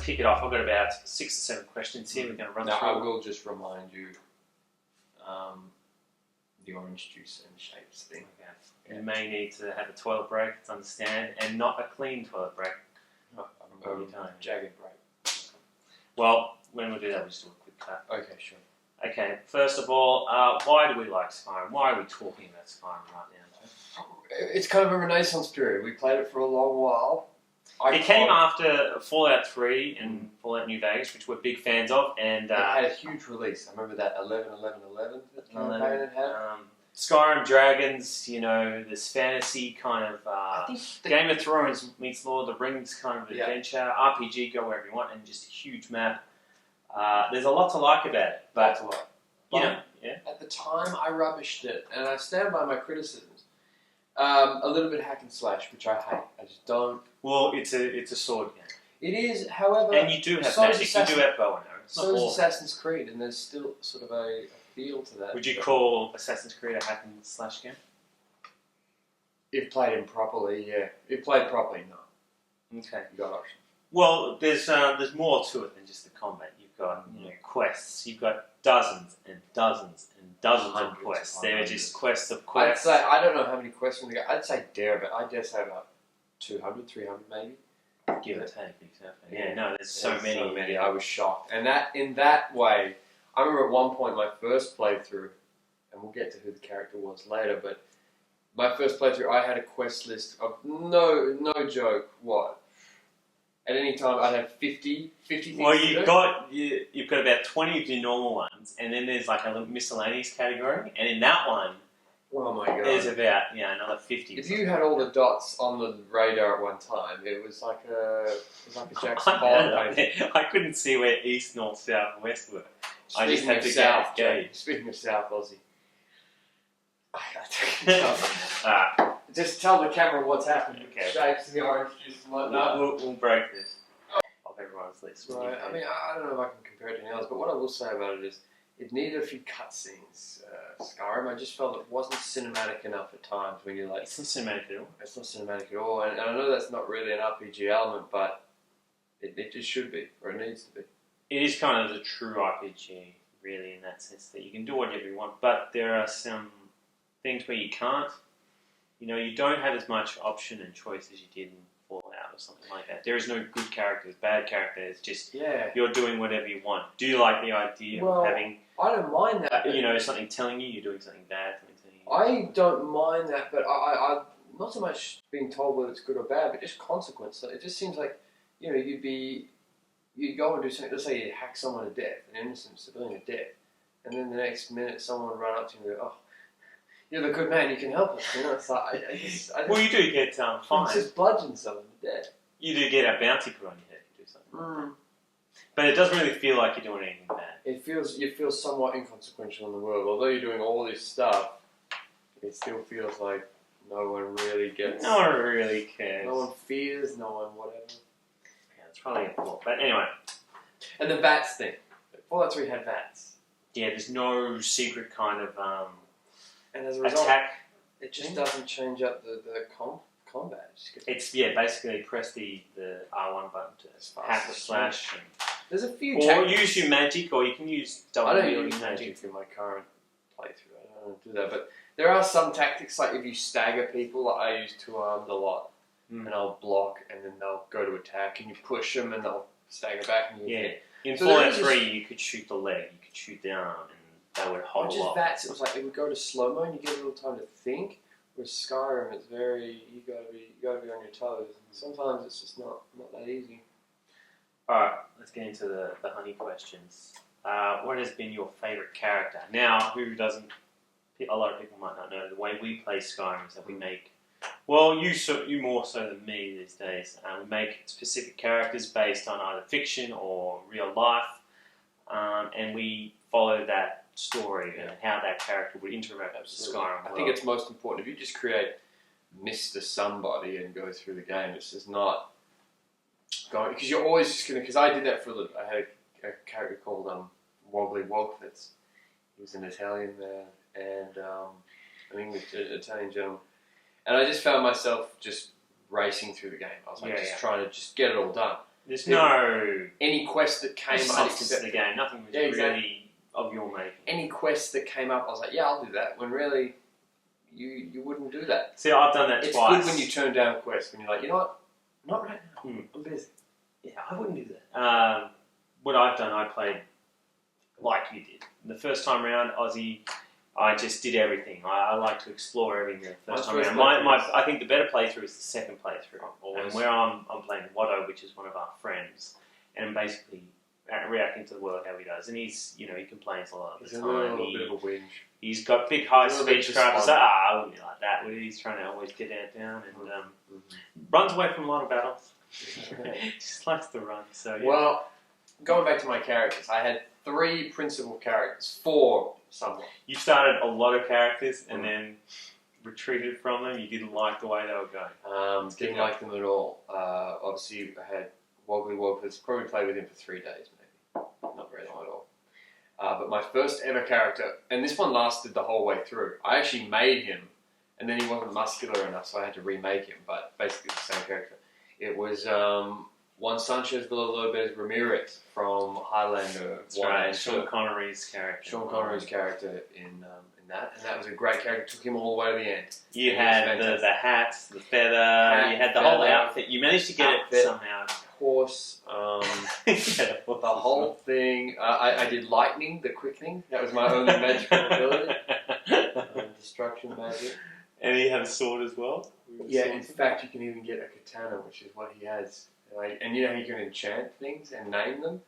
kick it off. I've got about 6 or 7 questions here. We're going to run Now, through. I will just remind you the orange juice and shapes thing. Okay. Yeah. You may need to have a toilet break, to understand, and not a clean toilet break. Jagged break. Well, when we do that, we'll just do a quick clap. Okay, sure. Okay, first of all, why do we like Skyrim? Why are we talking about Skyrim right now? It's kind of a renaissance period. We played it for a long while. It came after Fallout 3 and Fallout New Vegas, which we're big fans of, and it had a huge release. I remember that 11-11-11 campaign it had. Skyrim Dragons, you know, this fantasy kind of Game of Thrones meets Lord of the Rings kind of adventure, RPG, go wherever you want, and just a huge map. There's a lot to like about it, but you know, at the time I rubbished it, and I stand by my criticisms. A little bit hack and slash, which I hate. I just don't. Well, it's a sword game. It is, however, and you do have magic. You do have bow and arrow. So is Assassin's Creed, and there's still sort of a feel to that. Would you call Assassin's Creed a hack and slash game? If played improperly, yeah. If played properly, no. Okay. You got options. Well, there's more to it than just the combat. You've got quests. You've got dozens and dozens and dozens of quests. They're just quests of quests. I'd say, I don't know how many quests we got. I'd say I dare say about 200, 300 maybe. Give or take, exactly. Yeah, no, there's so many. I was shocked. And that in that way, I remember at one point my first playthrough, and we'll get to who the character was later, but my first playthrough, I had a quest list of, no joke, what? At any time, I'd have 50 things Well, to you've do. got about 20 of your normal ones, and then there's like a little miscellaneous category, and in that one, oh my God, there's about another 50. If you had all the dots on the radar at one time, it was like a Jackson Pollock painting. I couldn't see where east, north, south, and west were. I just had to gauge. Speaking of South Aussie, just tell the camera what's happening. Okay. Shapes the orange juice and whatnot. We'll break this off everyone's list. Right. I mean, I don't know if I can compare it to anything else, but what I will say about it is it needed a few cutscenes. Skyrim, I just felt it wasn't cinematic enough at times when you're like... It's not cinematic at all. It's not cinematic at all, and I know that's not really an RPG element, but it just should be, or it needs to be. It is kind of the true RPG, really, in that sense, that you can do whatever you want, but there are some things where you can't. You know, you don't have as much option and choice as you did in Fallout or something like that. There is no good characters, bad characters, just you're doing whatever you want. Do you like the idea of having... I don't mind that. Something telling you you're doing something bad, something telling you... I don't mind that, but I not so much being told whether it's good or bad, but just consequence. So it just seems like, you'd go and do something, let's say you hack someone to death, an innocent civilian to death, and then the next minute someone would run up to you and go, oh, you're the good man, you can help us. It's like, I just well, you do get fine. It's just bludgeon someone to death. You do get a bounty put on your head if you do something like that. But it doesn't really feel like you're doing anything bad. You feel somewhat inconsequential in the world. Although you're doing all this stuff, it still feels like no one really gets... No one really cares. No one fears, no one whatever. Yeah, it's probably a flaw. But anyway. And the VATS thing. Fallout 3 had VATS. Yeah, there's no secret kind of and as a result, attack. It just doesn't change up the combat. It's basically press the R1 button to hack or slash. There's a few. Or use your magic, or you can use double. I don't use magic in my current playthrough. I don't do that, but there are some tactics like if you stagger people. Like I use two armed a lot, and I'll block, and then they'll go to attack, and you push them, and they'll stagger back. And in Fallout 3, you could shoot the leg, you could shoot the arm, and they would hold up. VATS, it was like it would go to slow mo, and you get a little time to think. With Skyrim, it's very you gotta be on your toes. Sometimes it's just not that easy. All right, let's get into the honey questions. What has been your favourite character? Now, who doesn't? A lot of people might not know the way we play Skyrim is that we make. Well, you more so than me these days. We make specific characters based on either fiction or real life, and we follow that story and how that character would interact with the Skyrim world. I think it's most important. If you just create Mr. Somebody and go through the game, it's just not going... Because you're always just going to... Because I did that for a little... I had a character called Wobbly Wogfitz. He was an Italian man and an English Italian gentleman. And I just found myself just racing through the game. I was like trying to just get it all done. There's no any quest that came up. substance to the game. Nothing was really of your making. Any quest that came up, I was like, yeah, I'll do that. When really, you wouldn't do that. See, I've done that twice. It's good when you turn down a quest, when you're like, you know what? Not right now. I'm busy. Yeah, I wouldn't do that. What I've done, I played like you did. The first time around, Ozy, I just did everything. I like to explore everything the first time around. I think the better playthrough is the second playthrough. And where I'm playing Watto, which is one of our friends, and basically reacting to the world how he does. And he's, he complains a lot of the time. He's a bit of a whinge. He's got big high speech crowds. I wouldn't be like that. He's trying to always get it down and runs away from a lot of battles. Just likes to run. So yeah. Well, going back to my characters, I had 3 principal characters, 4 somewhat. You started a lot of characters and then retreated from them. You didn't like the way they were going. Didn't like them at all. Obviously, I had Wobbly Wobbers. Probably played with him for 3 days, maybe. Not very long at all. But my first ever character, and this one lasted the whole way through. I actually made him, and then he wasn't muscular enough, so I had to remake him. But basically the same character. It was Juan Sanchez de Lopez Ramirez from Highlander. That's right, Sean Connery's character. Sean Connery's character in that, and that was a great character. Took him all the way to the end. You had the hat, the feather, you had the whole outfit. You managed to get it somehow. Horse, the whole thing. I did lightning, the quickening. That was my only magical ability. Destruction magic. And he had a sword as well? Yeah, in fact, you can even get a katana, which is what he has. And you know how you can enchant things and name them?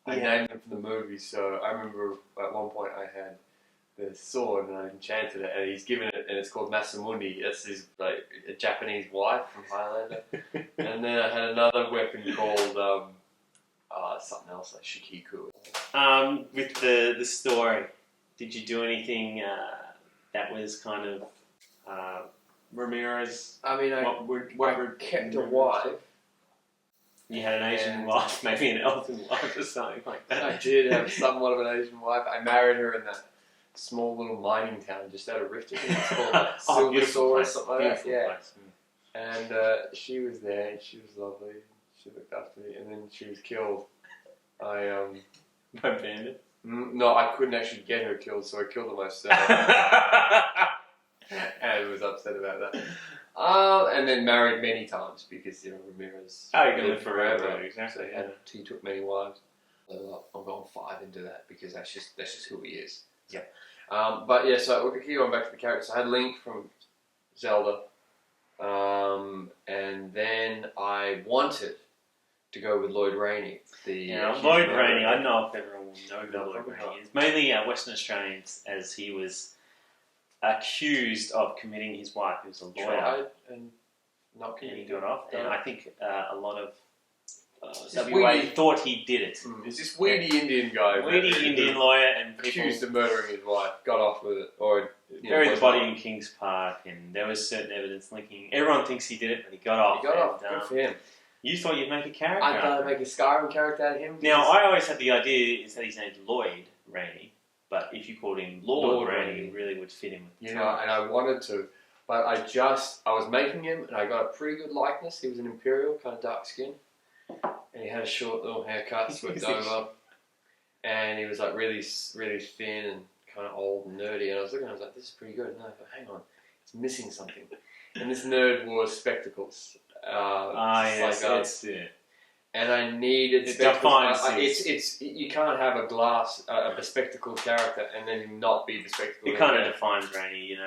I named them from the movie, so I remember at one point I had the sword and I enchanted it, and he's given it, and it's called Masamune. That's his, a Japanese wife from Highlander. And then I had another weapon called, something else, like Shikiku. With the story, did you do anything that was kind of Ramirez? I mean, I kept a wife. You had an Asian wife, maybe an elven wife or something like that. I did have somewhat of an Asian wife. I married her in that small little mining town just out of Riften. It's called Silversaw or something like that. Yeah. And she was there, and she was lovely. She looked after me, and then she was killed. By bandit? No, I couldn't actually get her killed, so I killed her myself. And was upset about that. And then married many times because Ramirez. Oh, you're gonna live forever. Exactly. So he took many wives. I'm going 5 into that because that's just who he is. Yeah. But yeah, so here going back to the characters. I had Link from Zelda, and then I wanted to go with Lloyd Rainey. Lloyd Rainey. I don't know if everyone will know who Lloyd Rainey is. Mainly Western Australians, as he was accused of committing his wife, who was a lawyer. Tried and not and he got off. And I think a lot of WA thought he did it. Is this weedy Indian guy? Weedy Indian lawyer and people accused of murdering his wife, got off with it, or buried the body in Kings Park, and there was certain evidence linking. Everyone thinks he did it, but he got off. He got off. Good for him. You thought you'd make a character. I thought I'd make a Skyrim character out of him. Now, I always had the idea is that his name's Lloyd Rainey, but if you called him Lord Rainey, it really would fit him with the and I wanted to, but I was making him, and I got a pretty good likeness. He was an Imperial, kind of dark skin, and he had a short little haircut, swept over, and he was like really, really thin and kind of old and nerdy, and I was looking, I was like, this is pretty good. And I thought, hang on, it's missing something. And this nerd wore spectacles. Yes. And I needed spectacles. You can't have a bespectacled character and then not be bespectacled. It kind of defines Rainey,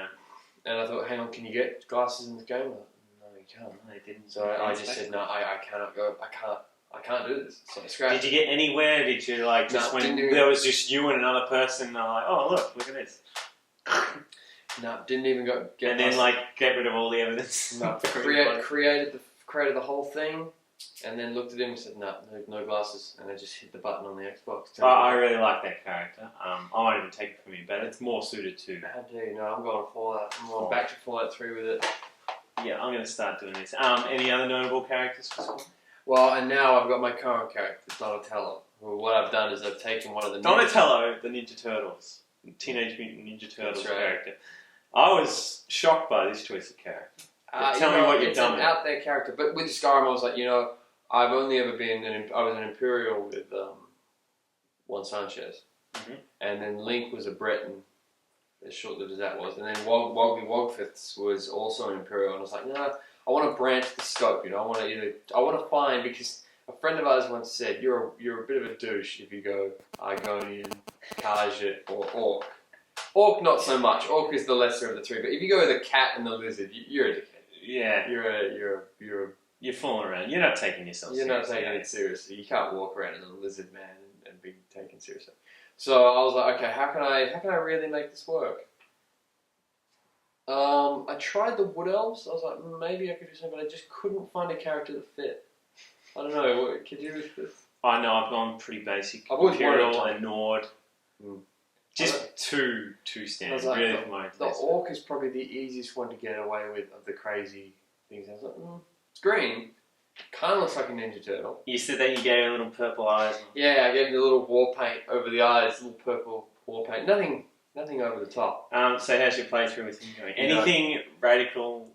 And I thought, hang on, can you get glasses in this game? No, you can't. No, they didn't. So I just said, no, I cannot go. I can't do this. So I scratched. Did you get anywhere? Did you when there was just you and another person? They're like, oh look at this. No, didn't even go. And then get rid of all the evidence. No, created the whole thing, and then looked at him and said, no glasses, and I just hit the button on the Xbox. I really like that character. I won't even take it from you, but it's more suited to. How do you know? I'm going Fallout. I'm going back to Fallout 3 with it. Yeah, I'm going to start doing this. Any other notable characters for school? Well, and now I've got my current character, Donatello. Well, what I've done is I've taken one of the Donatello, the Ninja Turtles, Teenage Mutant Ninja Turtles character. I was shocked by this choice of character. Tell me what you've done. It's an out there character, but with Skyrim, I was like, I've only ever been I was an Imperial with Juan Sanchez, and then Link was a Breton, as short-lived as that was, and then Wobbly Wogfiths was also an Imperial, and I was like, no, I want to branch the scope, you know, I want to find, because a friend of ours once said, you're a bit of a douche if you go Argonian, Khajiit, or Orc. Orc not so much. Orc is the lesser of the three, but if you go with the cat and the lizard, you're a dickhead. Yeah. You're fooling around. You're not taking yourself seriously. You're not taking it seriously. You can't walk around as a lizard man and be taken seriously. So I was like, okay, how can I really make this work? I tried the Wood Elves. I was like, maybe I could do something, but I just couldn't find a character that fit. I don't know. Could you? I know. I've gone pretty basic. I've always Imperial and Nord. Mm. Just two standard. Like, really, for my the Orc is probably the easiest one to get away with of the crazy things. I was like, it's green. Kind of looks like a Ninja Turtle. You said that you gave a little purple eyes. Yeah, I gave him a little war paint over the eyes, little purple war paint. Nothing over the top. So how's your playthrough with him going? Anything radical?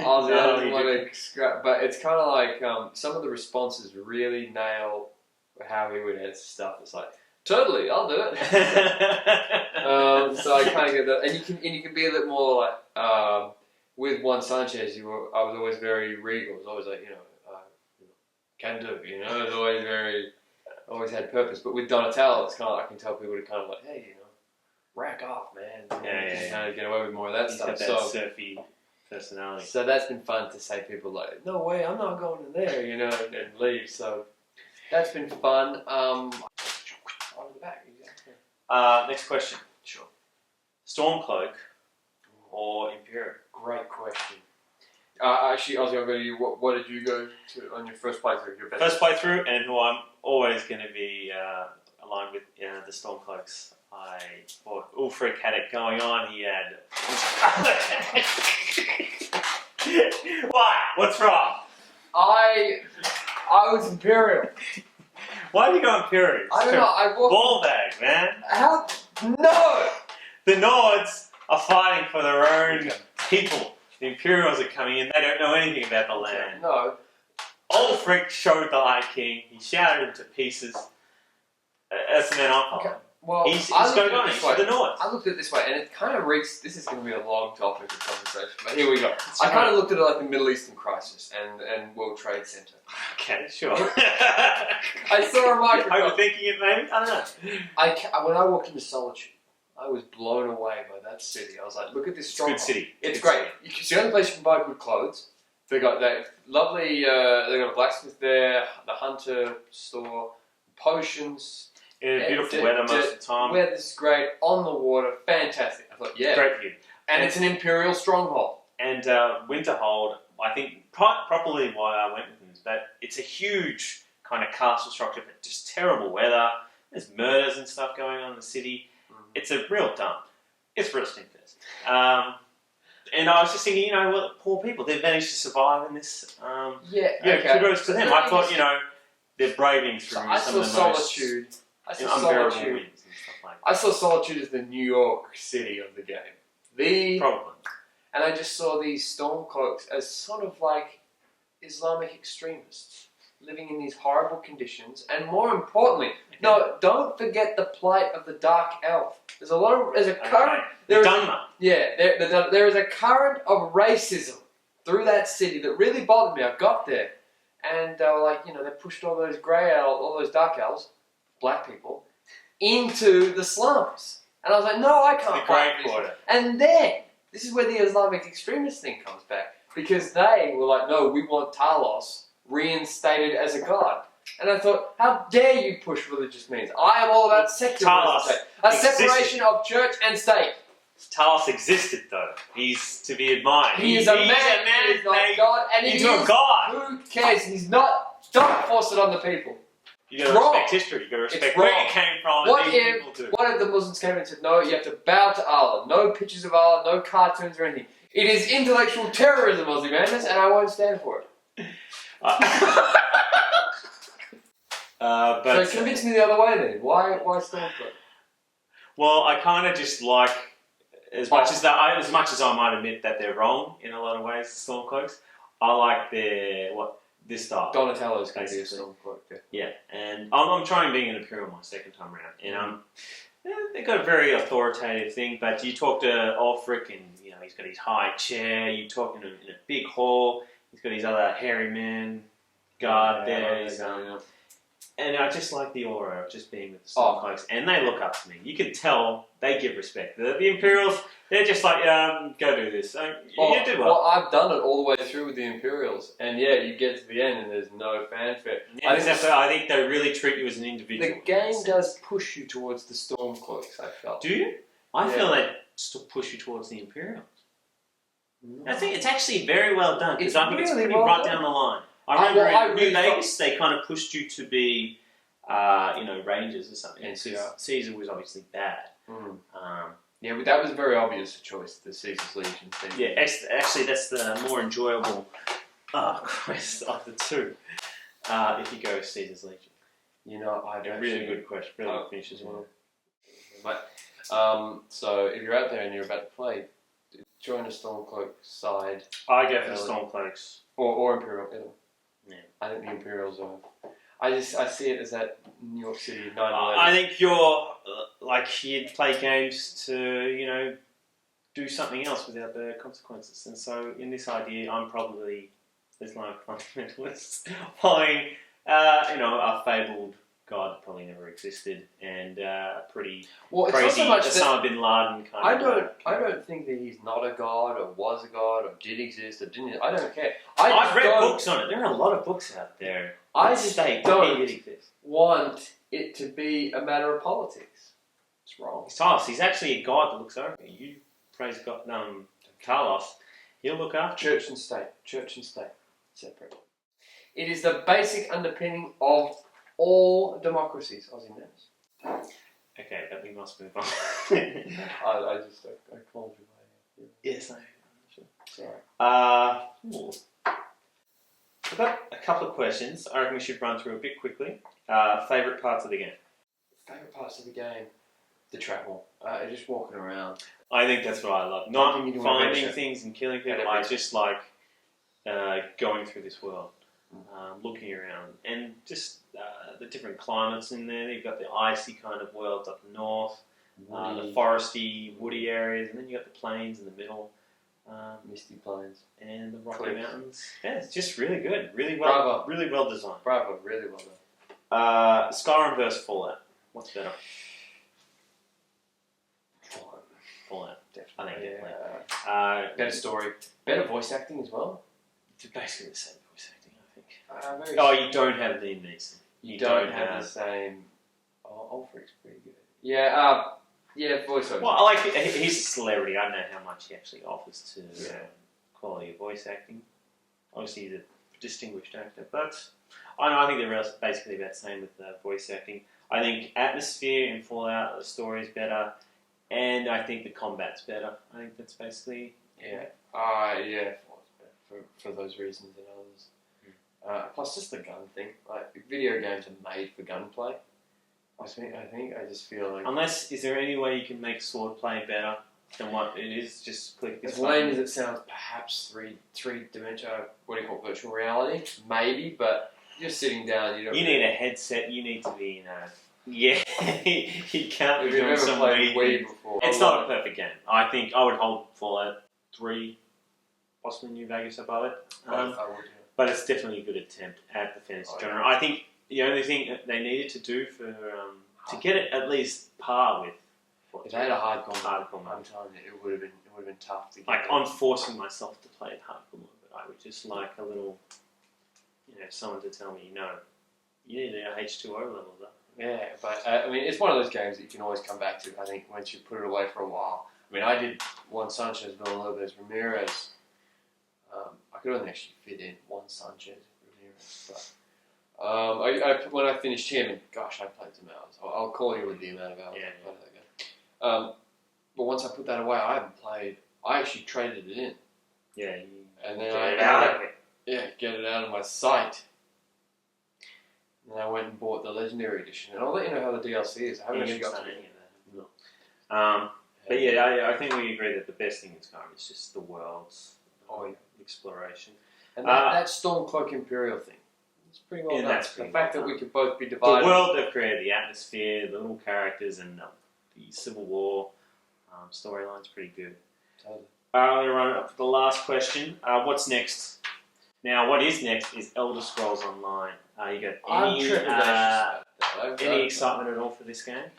Oh, I don't want to scrap, but it's kind of like some of the responses really nail how he would answer stuff. It's like, totally, I'll do it. So I kind of get that, and you can be a little more like with Juan Sanchez. I was always very regal. It was always like can do. You know, it was always had purpose. But with Donatello, it's kind of I can tell people to kind of like, hey, you know, rack off, man. Yeah. Kind of get away with more of that He's stuff. Got that surfy personality. So that's been fun to say. People like, no way, I'm not going in there, you know, and leave. So that's been fun. On the back. Next question. Sure. Stormcloak or Imperial? Great question. Actually, Ozzy, I'll go to you. What did you go to on your first playthrough? Your first playthrough, and who I'm always going to be aligned with the Stormcloaks. I thought Ulfric had it going on. He had. Why? What's wrong? I was Imperial. Why did you go Imperial? I don't know. Ball bag, man. How? No. The Nords are fighting for their own people. The Imperials are coming in. They don't know anything about the land. No. Ulfric showed the High King. He shattered him to pieces. That's the man I'm following. Okay. Well, he's going on. He's for the North. I looked at it this way, and it kind of reeks. This is going to be a long topic of conversation, but here we go. I kind of looked at it like the Middle Eastern crisis and World Trade Center. Okay, sure. I saw a microcosm. Overthinking it, maybe? I don't know. When I walked into Solitude, I was blown away by that city. I was like, look at this stronghold. It's a good city. It's great. It's the only place you can buy good clothes. They got that lovely. They got a blacksmith there, the hunter store, potions. Yeah, beautiful weather most of the time. Weather's great, on the water, fantastic. I thought, yeah. Great view. And it's an Imperial stronghold. And Winterhold, I think properly why I went with them is that it's a huge kind of castle structure, but just terrible weather. There's murders and stuff going on in the city. Mm-hmm. It's a real dump. It's real stinkers. And I was just thinking, you know, well, poor people, they've managed to survive in this. Kudos to them. I thought, you know, they're braving through some of the most Solitude. unbearable winds and stuff like that. I saw Solitude as the New York City of the game. Probably. And I just saw these Stormcloaks as sort of like Islamic extremists living in these horrible conditions. And more importantly, no, don't forget the plight of the Dark Elf. There's a current. There is a current of racism through that city that really bothered me. I got there, and they were like, you know, they pushed all those all those Dark Elves, black people, into the slums. And I was like, no, I can't fight this. And then, this is where the Islamic extremist thing comes back. Because they were like, no, we want Talos reinstated as a god. And I thought, how dare you push religious means? I am all about secularism. A separation of church and state. Talos existed, though. He's to be admired. He is a man who is not God. And he's a god. Who cares? He's not. Don't force it on the people. You gotta respect history. You gotta respect where you came from. What if the Muslims came and said, no, you have to bow to Allah. No pictures of Allah, no cartoons or anything. It is intellectual terrorism, Aussie Madness, and I won't stand for it. So convince me the other way then. Why Stormcloak? Well, I kind of just like, as much as I might admit that they're wrong in a lot of ways, the Stormcloaks, I like this style. Donatello's going to be a Basically. Stormcloak. Yeah. Yeah, and I'm trying being an Imperial my second time around, and they've got a very authoritative thing. But you talk to Ulfric, and he's got his high chair. You talk in a big hall. He's got his other hairy man guard there. And I just like the aura of just being with the Stormcloaks, and they look up to me. You can tell they give respect. The Imperials, they're just like, go do this. You did well. I've done it all the way through with the Imperials, and you get to the end and there's no fanfare. Yeah, I think they really treat you as an individual. The game does push you towards the Stormcloaks, I felt. Do you? I feel they still push you towards the Imperials. No. I think it's actually very well done, because I think it's pretty right down the line. I remember in New Vegas, they kind of pushed you to be, Rangers or something. And Caesar was obviously bad. But that was a very obvious choice, the Caesar's Legion thing. Yeah, actually, that's the more enjoyable quest of the two. If you go with Caesar's Legion, a really good quest, really good finish as well. But so if you're out there and you're about to play, join a Stormcloak side. I go for the Stormcloaks or Imperial. Yeah. I think the Imperials are. I see it as that New York City 9/11. I think you're you'd play games to do something else without the consequences, and so in this idea, I'm probably Islamic fundamentalist, following a fabled god that probably never existed, and pretty crazy Osama bin Laden kind of. I don't think that he's not a god, or was a god, or did exist, or didn't. I don't care. I've read books on it. There are a lot of books out there. I just don't want it to be a matter of politics. It's wrong. He's actually a god that looks over you. You praise God, Carlos. He'll look after Church and state. Separate. It is the basic underpinning of all democracies, Aussie knows. Okay, but we must move on. I called you by name. Yes, I am. Sure. Sorry. I've got a couple of questions. I reckon we should run through a bit quickly. Favourite parts of the game? Favourite parts of the game? The travel. Just walking around. I think that's what I love. Not finding things and killing people. I just like going through this world. Looking around, and just the different climates in there. You've got the icy kind of world up north, the foresty, woody areas, and then you got the plains in the middle, misty plains, and the Rocky Mountains. Yeah, it's just really good, really well designed. Bravo, really well done. Skyrim versus Fallout. What's better? Fallout, definitely. I think definitely. Better story, better voice acting as well. It's basically the same voice acting. You don't have Liam Neeson. You don't have the same. Ulfric's pretty good. Yeah, voiceover. Well, he's a celebrity. I don't know how much he actually offers to quality of voice acting. Obviously, he's a distinguished actor, but I think they're basically about the same with voice acting. I think atmosphere in Fallout, the story is better, and I think the combat's better. I think that's basically for those reasons and others. Plus, just the gun thing. Video games are made for gunplay. I just feel like... Is there any way you can make swordplay better than what it is? Just click this button. As lame as it sounds, perhaps three-dimensional, virtual reality? Maybe, but just sitting down, you need a headset, you need to be in a... Yeah, you can't be doing some Wii before. It's not a perfect game. I think I would hold Fallout 3, possibly New Vegas above it. I would, But it's definitely a good attempt at the fantasy genre. I think the only thing they needed to do to get it at least par with. If they had a hardcore mode, I'm telling you, it would have been tough to get. I'm forcing myself to play it hardcore mode, but I would just like a little, someone to tell me, you need our H2O levels up. Yeah, but it's one of those games that you can always come back to. I think once you put it away for a while. I did one Sanchez Villalobos Ramirez. I could only actually fit in one Sanchez Ramirez, but when I finished him, and gosh, I played some hours. I'll call you with the amount of hours I played that game. But once I put that away, I haven't played. I actually traded it in. Yeah, and then get it out of my sight. And I went and bought the Legendary Edition, and I'll let you know how the DLC is. I haven't actually got to any of that. But I think we agree that the best thing in Skyrim is just the world's exploration. And that Stormcloak Imperial thing, it's pretty well done. That's The pretty fact well that done. we could both be divided. The world they've created, the atmosphere, the little characters, and the Civil War storyline's pretty good. Totally. I'm going to run it up to the last question. What's next? Now, what is next is Elder Scrolls Online. You got I'm any, trepidatious about that. any excitement at all for this game?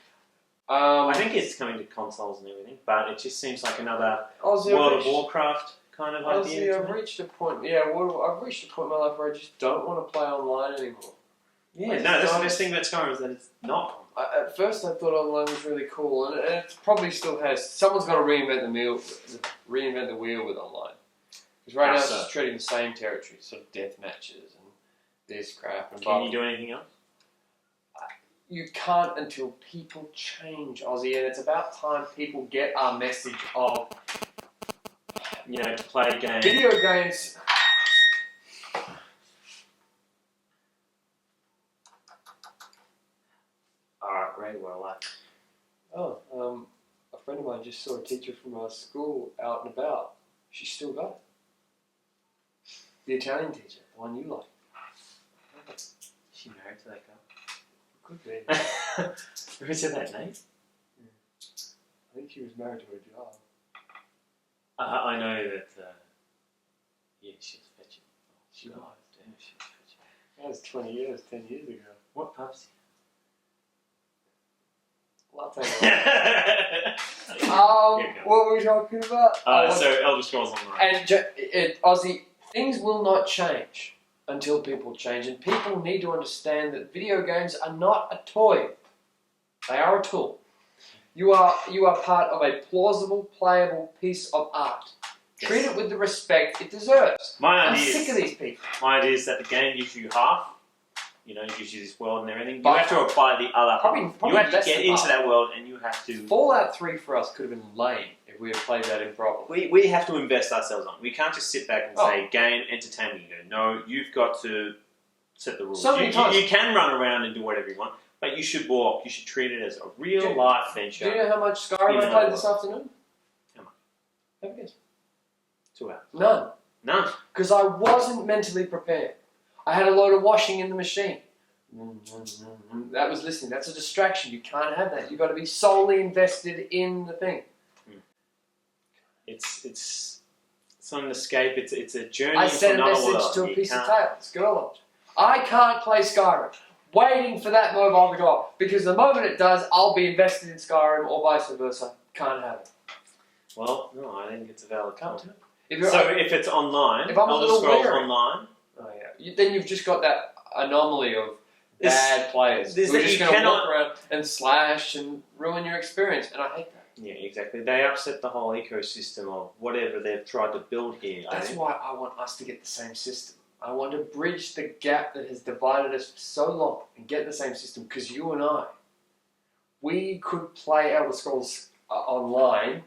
I I think it's coming to consoles and everything, but it just seems like another Aussie, World of Warcraft kind of idea. I've reached a point. Yeah, I've reached a point in my life where I just don't want to play online anymore. Yeah, no, that's the best thing about Skyrim is that it's not. At first, I thought online was really cool, and it probably still has. Someone's got to reinvent the wheel with online. Because right now it's just treading the same territory, sort of death matches and this crap. And Can you do anything else? You can't until people change, Ozzy, and it's about time people get our message of, to play a game. Video games. Alright, Ray, what I like. A friend of mine just saw a teacher from our school out and about. She's still got it. The Italian teacher, the one you like. Is she married to that girl? Could be. Who said that name? I think she was married to her job. I know that. She was fetching. She was. Damn, she was fetching. That was 10 years ago. What pub's? Latte. What were we talking about? So Elder Scrolls Online. And Ozzy, things will not change until people change, and people need to understand that video games are not a toy; they are a tool. You are part of a plausible, playable piece of art. Yes. Treat it with the respect it deserves. I'm sick of these people. My idea is that the game gives you half. It gives you this world and everything. But you have to apply the other half. You have to less get than into half. that world, and you have to. Fallout 3 for us could have been lame if we had played that improperly. We have to invest ourselves on. We can't just sit back and say game entertainment. You go, no, you've got to set the rules. So many times. You can run around and do whatever you want, but you should walk. You should treat it as a real life venture. Do you know how much Skyrim I played this afternoon? How much? Have a guess. 2 hours. None. Because I wasn't mentally prepared. I had a load of washing in the machine. That was listening. That's a distraction. You can't have that. You've got to be solely invested in the thing. It's not an escape. It's a journey I into sent a another message world. to a piece of tails. Girl, I can't play Skyrim. Waiting for that mobile to go up. Because the moment it does, I'll be invested in Skyrim or vice versa. Can't have it. Well, no, I think it's a valid Can't point. do it. If it's online, if I'm a Elder little Scrolls wary. Online, Then you've just got that anomaly of bad players who are just going to walk around and slash and ruin your experience, and I hate that. Yeah, exactly. They upset the whole ecosystem of whatever they've tried to build here. That's why I want us to get the same system. I want to bridge the gap that has divided us for so long and get the same system, because you and I, we could play Elder Scrolls online.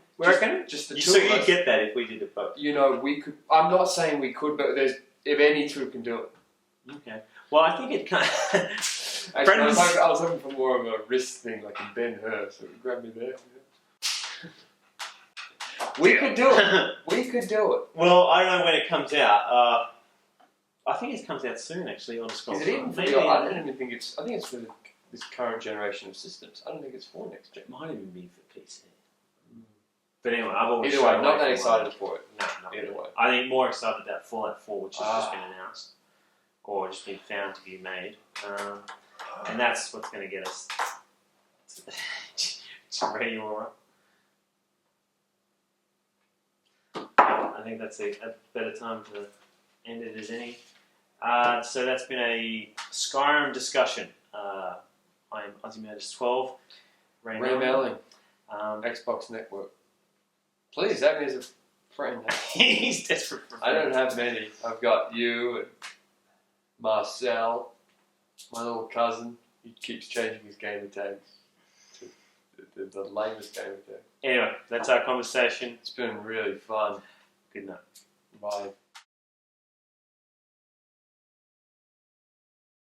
Just the two So of you'd us. get that if we did it both. We could. I'm not saying we could, but if any two can do it. Okay. Well, I think it kind Actually, I was looking for more of a wrist thing, like in Ben-Hur, so it would grab me there. We could do it. We could do it. Well, I don't know when it comes out. I think it comes out soon, actually, on Scrolls. Is it even for I don't even think it's. I think it's for this current generation of systems. I don't think it's for next gen. It might even be for PC. But anyway, I've always Either way, not that excited for it. No, not either way. I think more excited about Fallout 4, which has just been announced, or just been found to be made, and that's what's going to get us. Ray, you alright? I think that's a better time to end it as any. So that's been a Skyrim discussion. I'm Ozymandias12. Ray Melling. Xbox Network. Please, add me as a friend. He's desperate for friends. I don't have many. I've got you and Marcel, my little cousin. He keeps changing his gamer tags to the lamest gamer tag. Anyway, that's our conversation. It's been really fun. Good night. Bye.